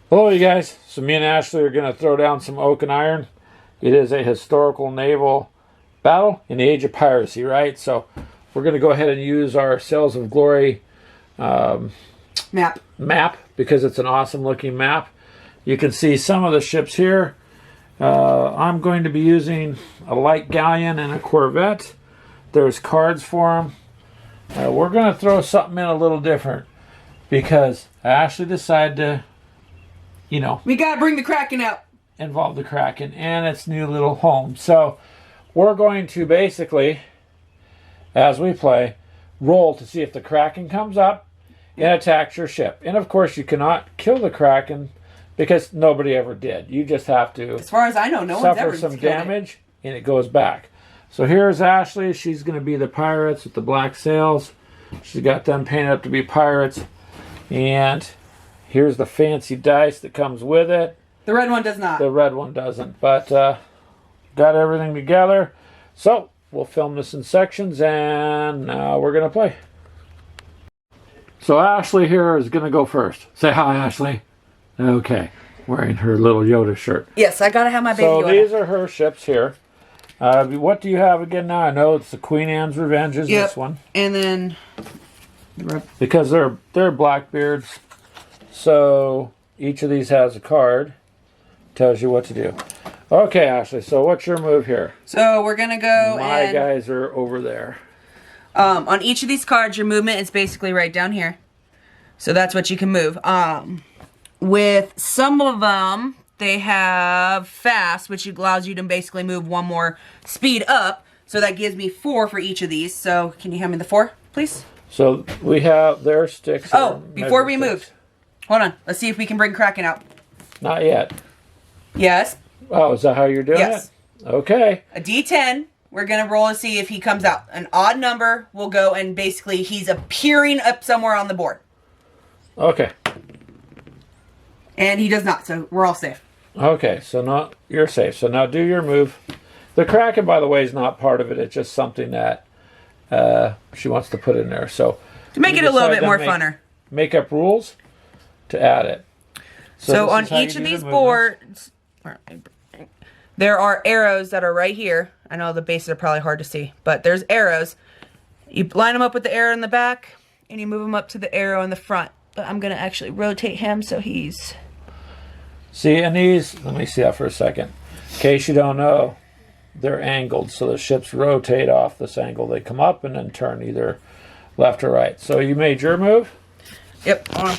Hello, you guys. So me and Ashley are going to throw down some oak and iron. It is a historical naval battle in the age of piracy, right? So we're going to go ahead and use our Sails of Glory map because it's an awesome looking map. You can see some of the ships here. I'm going to be using a light galleon and a corvette. There's cards for them. We're going to throw something in a little different because Ashley decided to, we gotta bring the Kraken out. Involve the Kraken and its new little home. So we're going to basically, as we play, roll to see if the Kraken comes up and attacks your ship. And of course, you cannot kill the Kraken because nobody ever did. You just have to, as far as I know, no one's ever suffer some damage and it goes back. So here's Ashley. She's going to be the pirates with the black sails. She's got them painted up to be pirates. And here's the fancy dice that comes with it. The red one does not. The red one doesn't. But got everything together. So we'll film this in sections and now we're going to play. So Ashley here is going to go first. Say hi, Ashley. Okay. Wearing her little Yoda shirt. Yes, I got to have my baby Yoda. So these are her ships here. What do you have again now? I know it's the Queen Anne's Revenge is this one. And then... because they're Blackbeards. So each of these has a card. Tells you what to do. Okay, Ashley. So what's your move here? So we're going to go My guys are over there. On each of these cards, your movement is basically right down here. So that's what you can move. With some of them, they have fast, which allows you to basically move one more speed up. So that gives me 4 for each of these. So can you hand me the 4, please? So we have their sticks. Oh, before we move. Hold on. Let's see if we can bring Kraken out. Not yet. Yes. Oh, is that how you're doing it? Okay. A D10. We're going to roll to see if he comes out. An odd number will go and basically he's appearing up somewhere on the board. Okay. And he does not, so we're all safe. Okay, so you're safe. So now do your move. The Kraken, by the way, is not part of it. It's just something that she wants to put in there. So to make it a little bit more funner. Make up rules to add it. So on each of these boards, there are arrows that are right here. I know the bases are probably hard to see, but there's arrows. You line them up with the arrow in the back, and you move them up to the arrow in the front. But I'm going to actually rotate him so he's... See, and these, let me see that for a second. In case you don't know, they're angled, so the ships rotate off this angle. They come up and then turn either left or right. So you made your move? Yep. Hold on.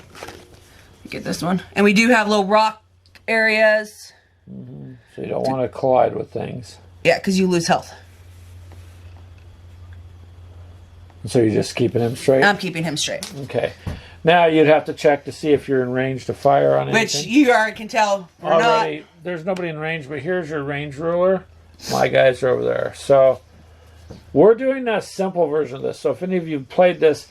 Get this one. And we do have little rock areas. Mm-hmm. So you don't want to collide with things. Yeah, because you lose health. So you're just keeping him straight? I'm keeping him straight. Okay. Now you'd have to check to see if you're in range to fire on anything. Which you already can tell we're already, not. There's nobody in range, but here's your range ruler. My guys are over there. So we're doing a simple version of this. So if any of you played this,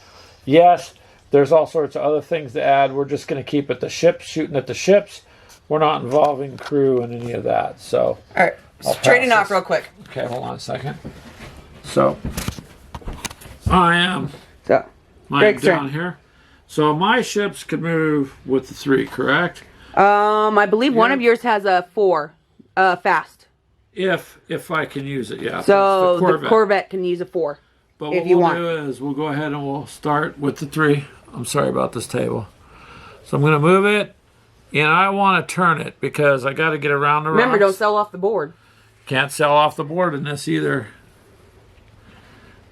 yes, there's all sorts of other things to add. We're just going to keep it the ships, shooting at the ships. We're not involving crew and any of that. So all right, trading off real quick. Okay, hold on a second. So I am down here. So my ships could move with the 3, correct? I believe one of yours has a 4, fast. If I can use it, yeah. So the Corvette can use a 4. But what we'll do is we'll go ahead and we'll start with the 3. I'm sorry about this table. So I'm going to move it, and I want to turn it because I got to get around the rocks. Remember, don't sell off the board. Can't sell off the board in this either.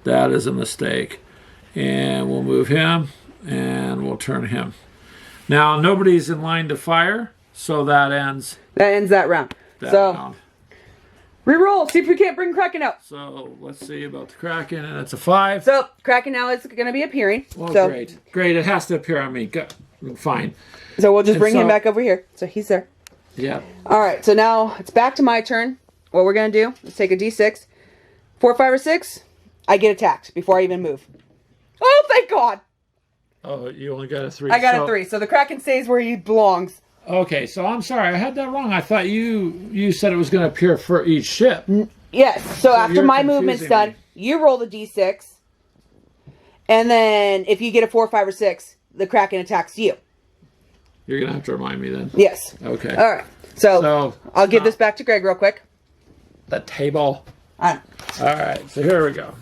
That is a mistake. And we'll move him, and we'll turn him. Now, nobody's in line to fire, so that ends... That ends that round. Round. Reroll, see if we can't bring Kraken out. So, let's see about the Kraken, and it's a 5. So, Kraken now is going to be appearing. Well, great. Great, it has to appear on me. Fine. So, we'll just bring him back over here. So, he's there. Yeah. Alright, so now it's back to my turn. What we're going to do is take a D6. 4, 5, or 6, I get attacked before I even move. Oh, thank God! Oh, you only got a 3. I got a 3, so the Kraken stays where he belongs. Okay, so I'm sorry, I had that wrong. I thought you said it was going to appear for each ship. Yes, so after my movement's done, you roll the D6, and then if you get a 4, 5, or 6, the Kraken attacks you. You're going to have to remind me then. Yes. Okay. All right. So I'll give this back to Greg real quick. The table. All right. So here we go.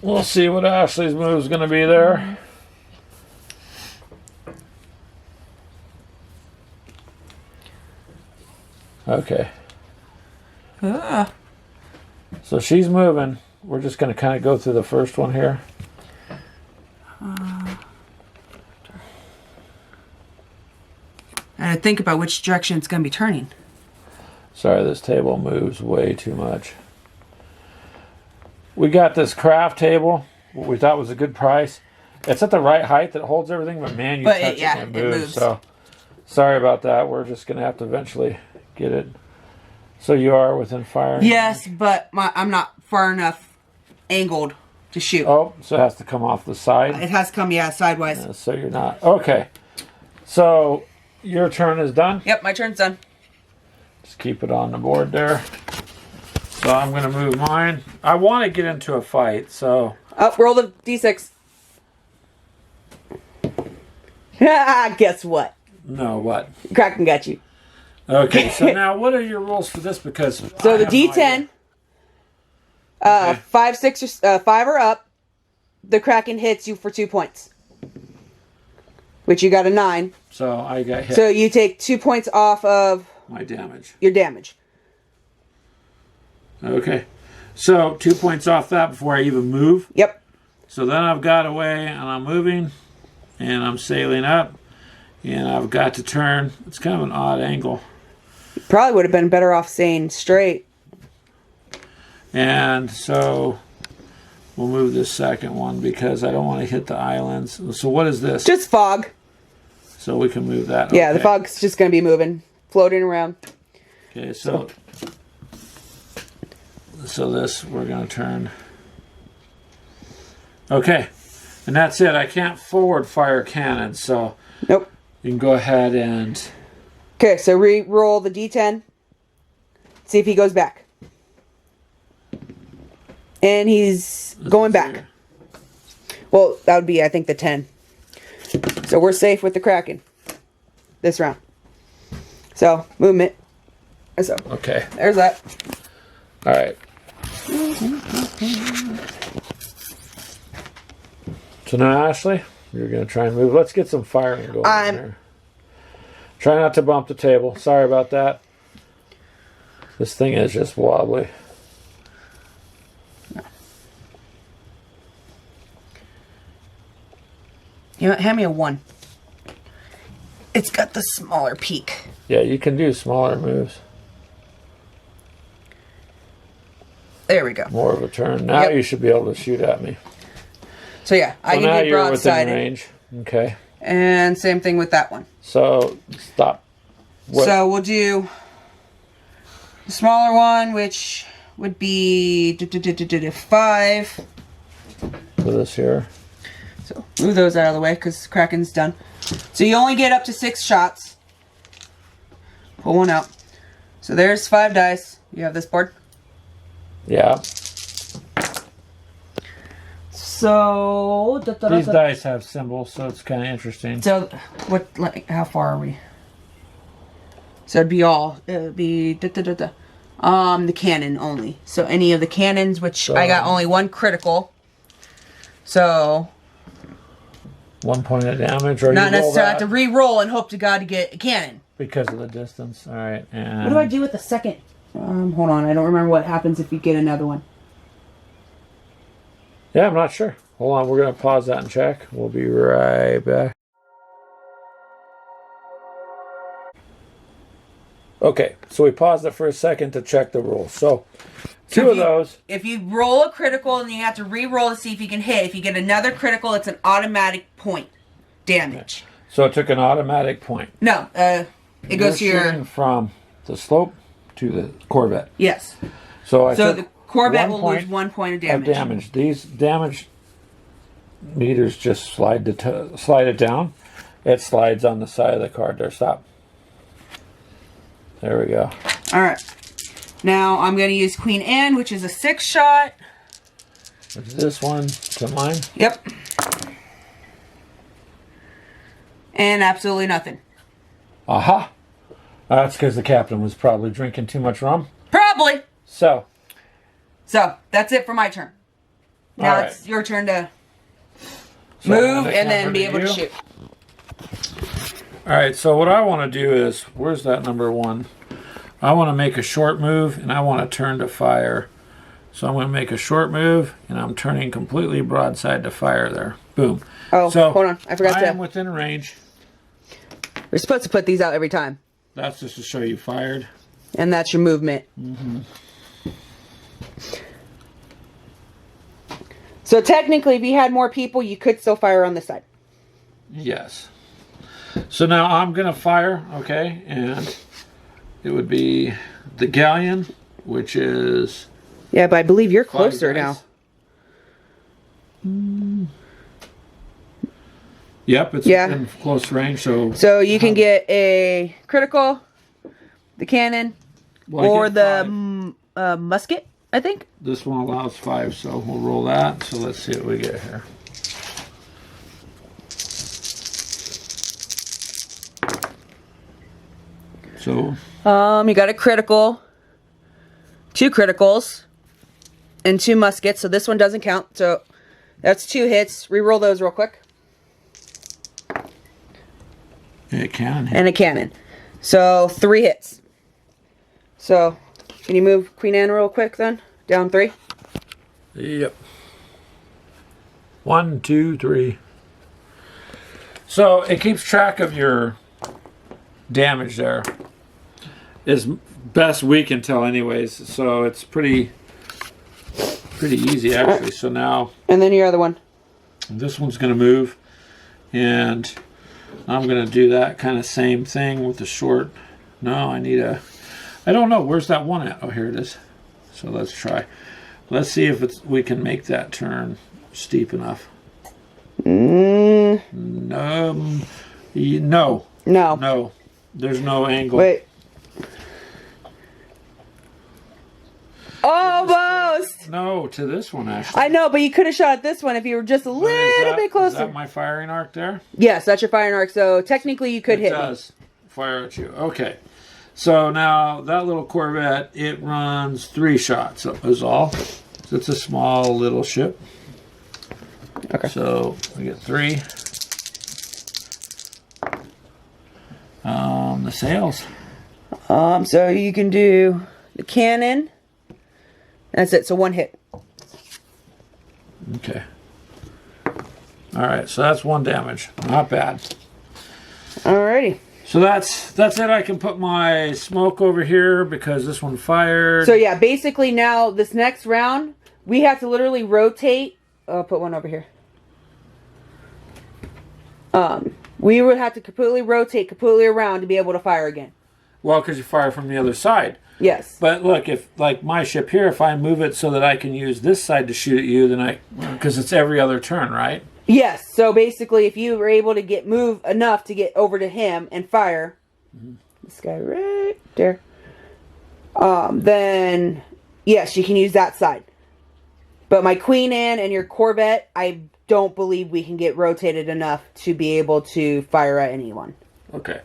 We'll see what Ashley's move is going to be there. Okay. So she's moving. We're just going to kind of go through the first one here. And think about which direction it's going to be turning. Sorry, this table moves way too much. We got this craft table, what we thought was a good price. It's at the right height that holds everything, but man, you touch it and it moves. So sorry about that. We're just going to have to eventually get it. So you are within fire? Yes, but I'm not far enough angled to shoot. Oh, so it has to come off the side? It has to come, sideways. Yeah, so you're not. Okay. So your turn is done? Yep, my turn's done. Just keep it on the board there. So I'm going to move mine. I want to get into a fight, so... Oh, roll the D6. Guess what? No, what? Kraken got you. Okay, so now what are your rules for this? Because so the D10, 5, 6, or 5 or up, the Kraken hits you for 2 points, which you got a 9. So I got hit. So you take 2 points off of my damage. Your damage. Okay, so 2 points off that before I even move. Yep. So then I've got away and I'm moving, and I'm sailing up, and I've got to turn. It's kind of an odd angle. Probably would have been better off staying straight. And so we'll move this second one because I don't want to hit the islands. So what is this? Just fog. So we can move that. Yeah, okay. The fog's just going to be moving, floating around. Okay, so this we're going to turn. Okay, and that's it. I can't forward fire cannons, so nope. You can go ahead and... Okay, so re-roll the D10. See if he goes back. And he's going back. Here. Well, that would be, I think, the 10. So we're safe with the Kraken this round. So, movement. So, okay. There's that. All right. So now, Ashley, you're going to try and move. Let's get some firing going here. Try not to bump the table. Sorry about that. This thing is just wobbly. You know, hand me a 1. It's got the smaller peak. Yeah, you can do smaller moves. There we go. More of a turn. Now you should be able to shoot at me. So yeah, I can do broadside. Range. Okay. And same thing with that one. So stop. What? So we'll do the smaller one, which would be 5. For this here. So move those out of the way because Kraken's done. So you only get up to 6 shots. Pull one out. So there's 5 dice. You have this board? Yeah. So these dice have symbols, so it's kind of interesting. So what? Like, how far are we? So it'd be the cannon only. So any of the cannons, which I got only 1 critical. So 1 point of damage, or not necessarily have to re-roll and hope to God to get a cannon because of the distance. All right. And what do I do with the second? Hold on, I don't remember what happens if you get another one. Yeah, I'm not sure. Hold on, we're going to pause that and check. We'll be right back. Okay, so we paused it for a second to check the rules. So, two of those. If you roll a critical and you have to re-roll to see if you can hit, if you get another critical, it's an automatic point damage. Okay. So it took an automatic point. No, it goes to your... from the slope to the Corvette. Yes. So the Corvette will lose 1 point of damage. These damage meters just slide it down. It slides on the side of the card there. Stop. There we go. All right. Now I'm going to use Queen Anne, which is a 6 shot. Is this one to mine? Yep. And absolutely nothing. Aha. That's because the captain was probably drinking too much rum. Probably. So that's it for my turn. Now right. it's your turn to move and then be able to shoot. All right, so what I want to do is, where's that number 1? I want to make a short move, and I want to turn to fire. So I'm going to make a short move, and I'm turning completely broadside to fire there. Boom. Oh, so hold on. I forgot to. I am within range. We're supposed to put these out every time. That's just to show you fired. And that's your movement. Mm-hmm. So technically, if you had more people, you could still fire on this side. Yes. So now I'm going to fire, okay, and it would be the galleon, which is... Yeah, but I believe you're closer now. Yep, it's in close range, So you can get a critical, the cannon, or the musket, I think. This one allows 5, so we'll roll that. So let's see what we get here. So you got a critical, 2 criticals, and 2 muskets. So this one doesn't count. So that's 2 hits. Reroll those real quick. a cannon hit. And a cannon. So 3 hits. So can you move Queen Anne real quick then? Down 3. Yep. 1, 2, 3. So it keeps track of your damage there. As best we can tell anyways. So it's pretty easy actually. So now... And then your other one. This one's going to move. And I'm going to do that kind of same thing with the short. No, I need a... I don't know. Where's that one at? Oh, here it is. So let's try. Let's see if we can make that turn steep enough. No. No. No. No. There's no angle. Wait. Almost! No, to this one, actually. I know, but you could have shot at this one if you were just a little bit closer. Is that my firing arc there? Yes, that's your firing arc, so technically you could hit me. It does fire at you. Okay. So now, that little Corvette, it runs 3 shots, is all. So it's a small little ship. Okay. So we get 3. The sails. So you can do the cannon. That's it. So 1 hit. Okay. All right. So that's 1 damage. Not bad. Alrighty. So that's it. I can put my smoke over here because this one fired. So yeah, basically now this next round we have to literally rotate. I'll put one over here. We would have to completely rotate completely around to be able to fire again. Well, because you fire from the other side. Yes. But look, if like my ship here, if I move it so that I can use this side to shoot at you, then because it's every other turn, right? Yes. So basically, if you were able to move enough to get over to him and fire, this guy right there, then yes, you can use that side. But my Queen Anne and your Corvette, I don't believe we can get rotated enough to be able to fire at anyone. Okay.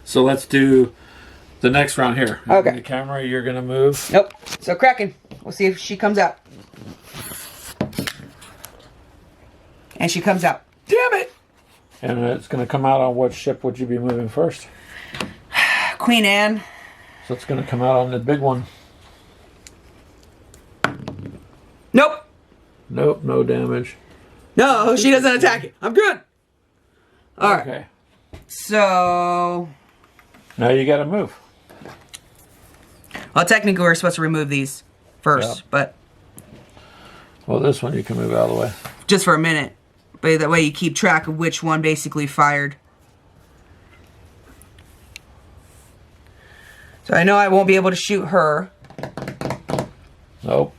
So let's do the next round here. Okay. The camera, you're going to move. Nope. So Kraken. We'll see if she comes out. And she comes out. Damn it! And it's going to come out on what ship would you be moving first? Queen Anne. So it's going to come out on the big one. Nope. Nope, no damage. No, she doesn't attack it. I'm good. All right. Okay. So... Now you got to move. Well, technically we're supposed to remove these first, but... Well, this one you can move out of the way. Just for a minute. But that way you keep track of which one basically fired. So I know I won't be able to shoot her. Nope.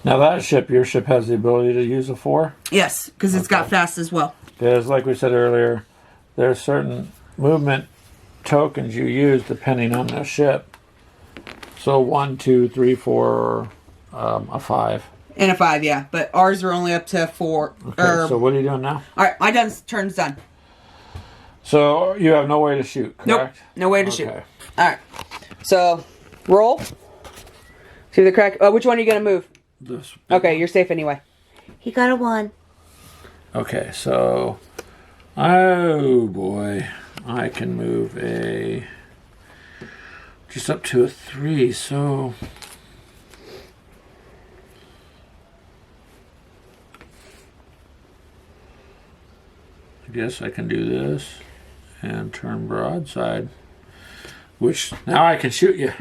Now that ship, your ship has the ability to use a 4? Yes, because it's got fast as well. Because like we said earlier, there's certain movement tokens you use depending on the ship. So 1, 2, 3, 4, A 5. And a 5, yeah. But ours are only up to 4. Okay, so what are you doing now? Alright, my turn's done. So you have no way to shoot, correct? Nope, no way to shoot. Alright, so roll. See the crack. Oh, which one are you going to move? This. Okay, you're safe anyway. He got a 1. Okay, so... Oh, boy. I can move a... Just up to a 3, so... I guess I can do this and turn broadside, which now I can shoot you.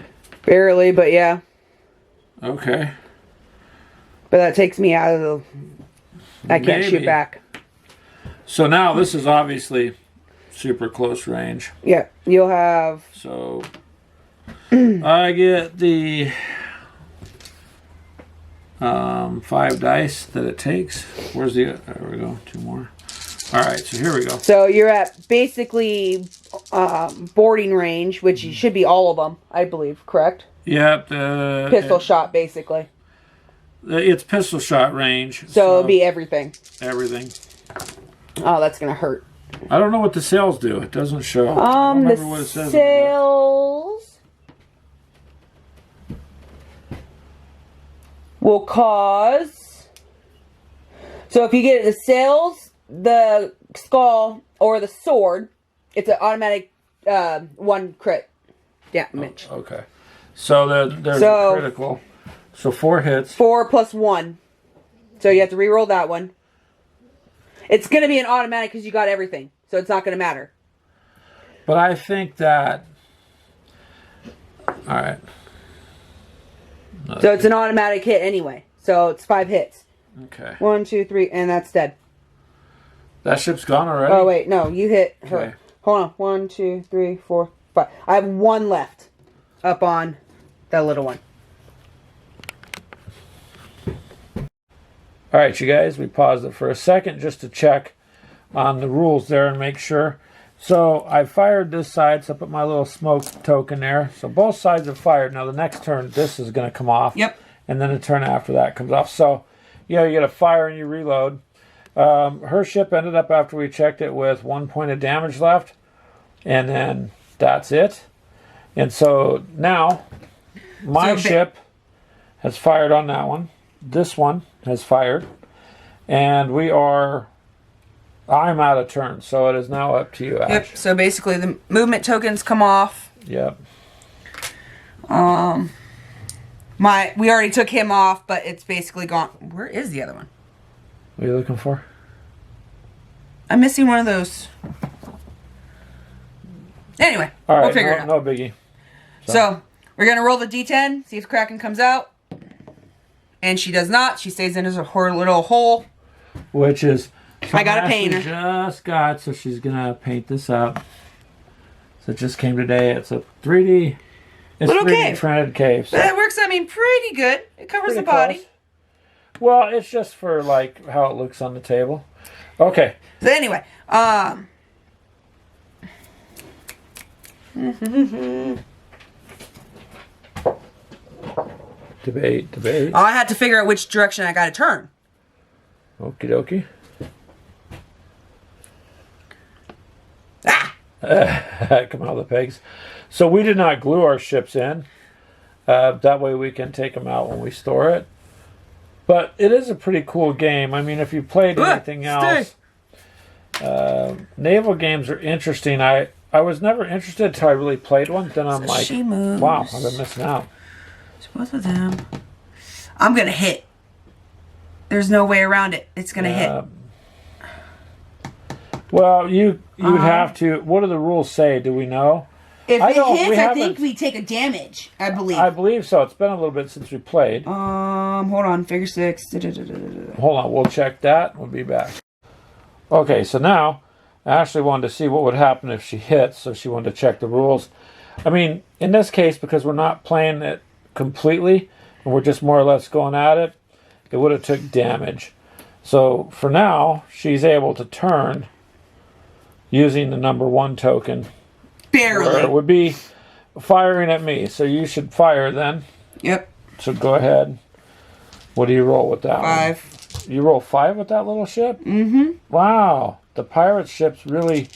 Barely, but yeah. Okay. But that takes me out of the... I can't shoot back. So now this is obviously super close range. Yeah, you'll have... So I get the 5 dice that it takes. Where's the... There we go. 2 more. All right, so here we go. So you're at basically boarding range, which should be all of them, I believe, correct? Yep. Pistol shot, basically. It's pistol shot range. So it'll be everything. Everything. Oh, that's going to hurt. I don't know what the sales do. It doesn't show. I don't remember what it says. Sales will cause... So if you get the sales, the skull, or the sword, it's an automatic 1 crit damage. Oh, okay. So there's a critical. So 4 hits. 4 plus 1. So you have to re-roll that one. It's going to be an automatic because you got everything. So it's not going to matter. But I think that... Alright. So it's an automatic hit anyway. So it's 5 hits. Okay. 1, 2, 3, and that's dead. That ship's gone already? Oh, wait. No, you hit her. Okay. Hold on. 1, 2, 3, 4, 5. I have 1 left up on that little one. All right, you guys, we paused it for a second just to check on the rules there and make sure. So I fired this side, so I put my little smoke token there. So both sides have fired. Now the next turn, this is going to come off. Yep. And then the turn after that comes off. So, you know, you get a fire and you reload. Her ship ended up, after we checked it, with 1 point of damage left. And then that's it. And so now my ship has fired on that one. This one has fired, and I'm out of turn, so it is now up to you, Ash. Yep, so basically the movement tokens come off. Yep. We already took him off, but it's basically gone. Where is the other one? What are you looking for? I'm missing one of those. Anyway, all right, we'll figure it out. No biggie. So we're going to roll the D10, see if Kraken comes out. And she does not. She stays in her little hole. Which is... I got to paint her. Just got, so she's going to paint this up. So it just came today. It's a 3D... It's little 3D cave. printed cave. So That works, I mean, pretty good. It covers the body. Close. Well, it's just for, like, how it looks on the table. Okay. So anyway, Debate. I had to figure out which direction I got to turn. Okie dokie. Come out of the pegs. So we did not glue our ships in. That way we can take them out when we store it. But it is a pretty cool game. I mean, if you played anything else, naval games are interesting. I was never interested until I really played one. Then I'm like, wow, I've been missing out. So both of them. I'm going to hit. There's no way around it. It's going to hit. Well, you would have to. What do the rules say? Do we know? If it hits, I think we take a damage. I believe. I believe so. It's been a little bit since we played. Hold on. Figure 6. Hold on. We'll check that. We'll be back. Okay, so now Ashley wanted to see what would happen if she hits, so she wanted to check the rules. I mean, in this case, because we're not playing it completely, and we're just more or less going at it, it would have took damage. So for now, she's able to turn using the number 1 token. Barely. It would be firing at me, so you should fire then. Yep. So go ahead. What do you roll with that 5. one? You roll 5 with that little ship? Mm-hmm. Wow. The pirate ships really...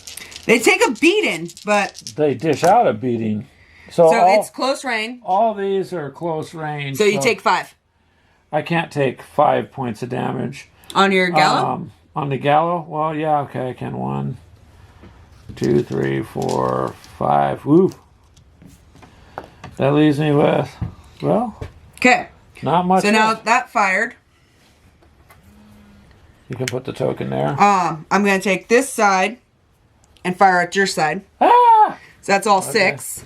They take a beating, but... They dish out a beating. So it's close range. All these are close range. So you take 5. I can't take 5 points of damage. On your gallo? On the gallo? Well, yeah, okay, I can. 1, 2, 3, 4, 5. Woo! That leaves me with, well... Okay. Not much. So now that fired. You can put the token there. I'm going to take this side and fire at your side. Ah! So that's all 6.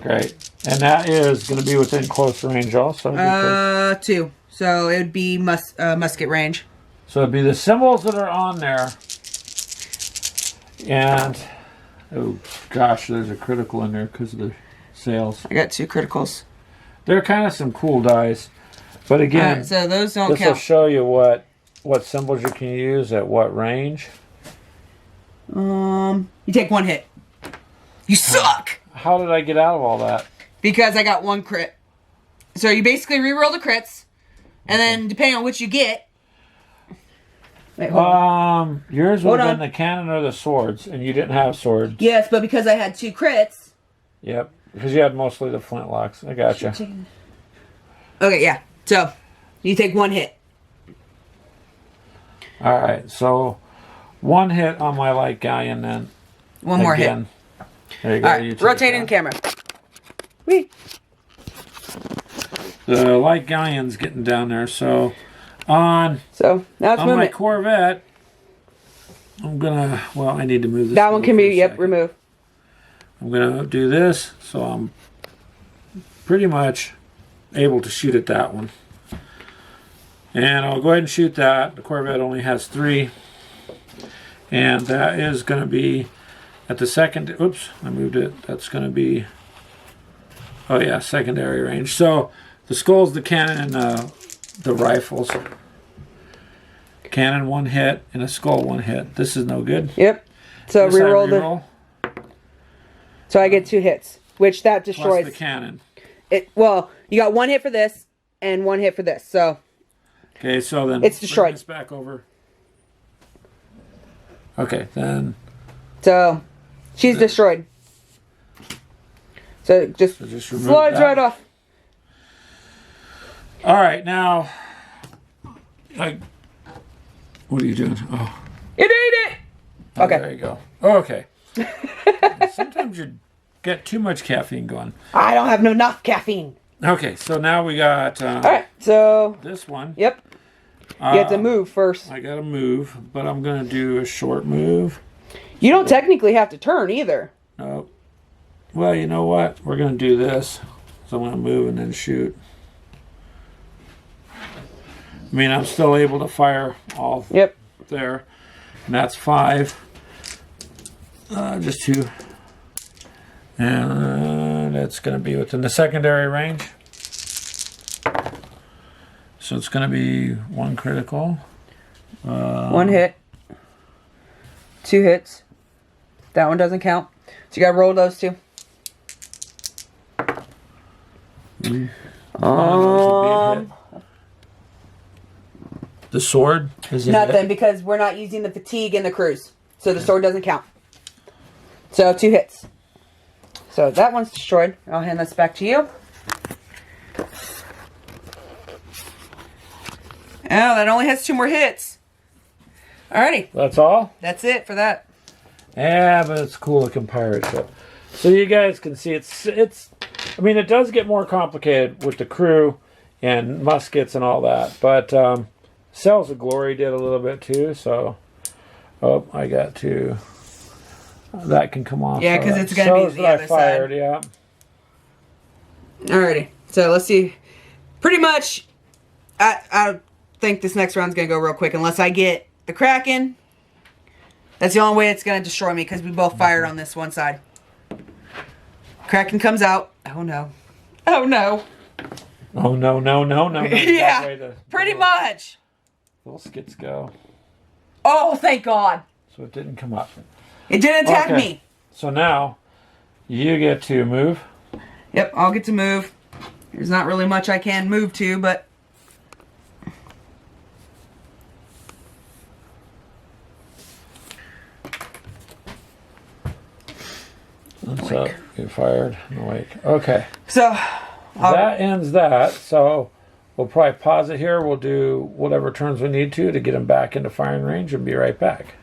Great. And that is going to be within close range also. 2. So it would be musket range. So it'd be the symbols that are on there. And, oh gosh, there's a critical in there because of the sails. I got 2 criticals. They're kind of some cool dice. But again, right, so those don't this count. will show you what symbols you can use at what range. You take 1 hit. You suck! How did I get out of all that? Because I got 1 crit. So you basically re-roll the crits, and then depending on which you get... Wait, yours would have been the cannon or the swords, and you didn't have swords. Yes, but because I had 2 crits... Yep, because you had mostly the flintlocks. I gotcha. Okay, yeah. So, you take 1 hit. Alright, so 1 hit on my light galleon then. 1 more hit. There you go. Alright, rotating the camera. Whee! The light galleon's getting down there, so now it's on moving. my Corvette, I'm gonna, well, I need to move this. That one can be, remove. I'm gonna do this, so I'm pretty much able to shoot at that one. And I'll go ahead and shoot that. The Corvette only has 3. And that is going to be at the second... Oops, I moved it. That's going to be... Oh yeah, secondary range. So the skull's the cannon and the rifles. Cannon 1 hit and a skull 1 hit. This is no good. Yep. So This I reroll reroll. So I get 2 hits, which that destroys... Plus the cannon. Well, you got 1 hit for this and 1 hit for this, so... Okay, so then it's destroyed. Bring this back over. Okay, then... So, she's destroyed. So just slides right off. Alright, now... what are you doing? Oh. It ate it! Okay. There you go. Okay. Sometimes you get too much caffeine going. I don't have enough caffeine. Okay, so now we got... Alright, so... this one. Yep. You have to move first. I gotta move, but I'm gonna do a short move. You don't technically have to turn either. Nope. Well, you know what? We're gonna do this. So I'm gonna move and then shoot. I mean, I'm still able to fire all there. And that's 5. Just 2. And that's gonna be within the secondary range. So it's going to be 1 critical. 1 hit. 2 hits. That one doesn't count. So you got to roll those 2. The sword is nothing because we're not using the fatigue in the cruise. So the sword doesn't count. So 2 hits. So that one's destroyed. I'll hand this back to you. Oh, that only has 2 more hits. Alrighty. That's all? That's it for that. Yeah, but it's a cool looking pirate ship. So you guys can see it's I mean, it does get more complicated with the crew and muskets and all that. But Cells of Glory did a little bit too, so oh, I got to that can come off. Yeah, because it's gonna be the other fired, side. Yeah. Alrighty. So let's see. Pretty much I think this next round's gonna go real quick unless I get the Kraken. That's the only way it's gonna destroy me because we both fired on this one side. Kraken comes out. Oh no. Oh no. Oh no, no, no, no. Yeah. Pretty much. Little skits go. Oh, thank God. So it didn't come up. It didn't attack me. So now you get to move. Yep, I'll get to move. There's not really much I can move to, but So you fired and awake. Okay. So that ends that. So we'll probably pause it here. We'll do whatever turns we need to get them back into firing range and be right back.